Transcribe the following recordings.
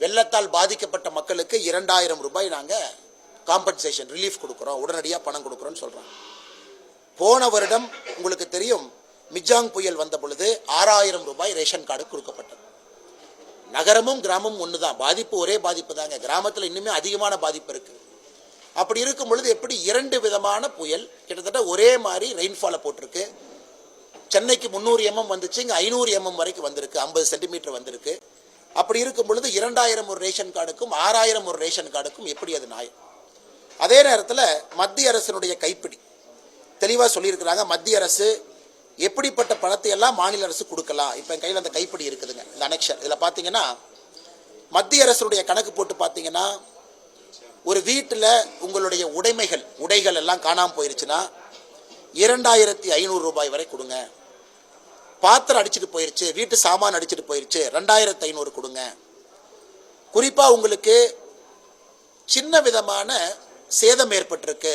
வெள்ளத்தால் பாதிக்கப்பட்ட மக்களுக்கு 2000 ரூபாய் நாங்கள் காம்பன்சேஷன் ரிலீஃப் கொடுக்குறோம், உடனடியாக பணம் கொடுக்குறோன்னு சொல்கிறோம். போன வருடம் உங்களுக்கு தெரியும், மிஜாங் புயல் வந்த பொழுது 6000 ரூபாய் ரேஷன் கார்டு கொடுக்கப்பட்டது. நகரமும் கிராமமும் ஒன்று தான், பாதிப்பு ஒரே பாதிப்பு தாங்க. கிராமத்தில் இன்னுமே அதிகமான பாதிப்பு இருக்குது. அப்படி இருக்கும் பொழுது எப்படி 2 விதமான புயல் கிட்டத்தட்ட ஒரே மாதிரி ரெயின்ஃபாலை போட்டிருக்கு. சென்னைக்கு 300 mm வந்துச்சு, இங்கே 500 mm வரைக்கும் வந்திருக்கு, 50 சென்டிமீட்டர் வந்திருக்கு. அப்படி இருக்கும் பொழுது 2000 ஒரு ரேஷன் கார்டுக்கும் 6000 ஒரு ரேஷன் கார்டுக்கும் எப்படி அது நியாயம்? அதே நேரத்தில் மத்திய அரசினுடைய கைப்பிடி தெளிவாக சொல்லியிருக்கிறாங்க. மத்திய அரசு எப்படிப்பட்ட பணத்தை எல்லாம் மாநில அரசு கொடுக்கலாம். இப்போ என் கையில் அந்த கைப்பிடி இருக்குதுங்க, இந்த அனெக்ஷன். இதில் பார்த்தீங்கன்னா மத்திய அரசுடைய கணக்கு போட்டு பார்த்தீங்கன்னா, ஒரு வீட்டில் உங்களுடைய உடைகள் எல்லாம் காணாமல் போயிருச்சுன்னா 2500 ரூபாய் வரை கொடுங்க. பாத்திரம் அடிச்சுட்டு போயிருச்சு, வீட்டு சாமான் அடிச்சுட்டு போயிருச்சு, 2500 கொடுங்க. குறிப்பாக உங்களுக்கு சின்ன விதமான சேதம் ஏற்பட்டிருக்கு,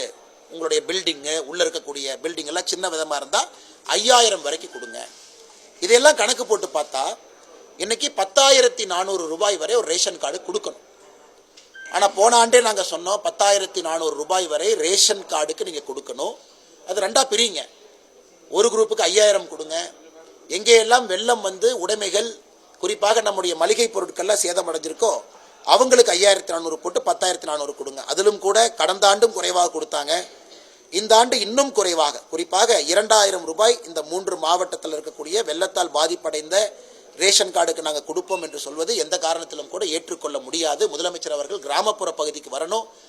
உங்களுடைய பில்டிங்கு உள்ளே இருக்கக்கூடிய பில்டிங் எல்லாம் சின்ன விதமாக இருந்தால் 5000 வரைக்கும் கொடுங்க. இதெல்லாம் கணக்கு போட்டு பார்த்தா இன்னைக்கு 10400 ரூபாய் வரை ஒரு ரேஷன் கார்டு கொடுக்கணும். ஆனால் போன ஆண்டே நாங்கள் சொன்னோம் 10400 ரூபாய் வரை ரேஷன் கார்டுக்கு நீங்கள் கொடுக்கணும். அது ரெண்டாக பிரிங்க. ஒரு குரூப்புக்கு 5000 கொடுங்க. எங்கேயெல்லாம் வெள்ளம் வந்து உடைமைகள் குறிப்பாக நம்முடைய மளிகை பொருட்கள்லாம் சேதமடைஞ்சிருக்கோ அவங்களுக்கு 5400 போட்டு 10400 கொடுங்க. அதிலும் கூட கடந்த ஆண்டும் குறைவாக கொடுத்தாங்க. இந்த ஆண்டு இன்னும் குறைவாக, குறிப்பாக 2000 ரூபாய் இந்த 3 மாவட்டத்தில் இருக்கக்கூடிய வெள்ளத்தால் பாதிப்படைந்த ரேஷன் கார்டுக்கு நாங்கள் கொடுப்போம் என்று சொல்வது எந்த காரணத்திலும் கூட ஏற்றுக்கொள்ள முடியாது. முதலமைச்சர் அவர்கள் கிராமப்புற பகுதிக்கு வரணும்,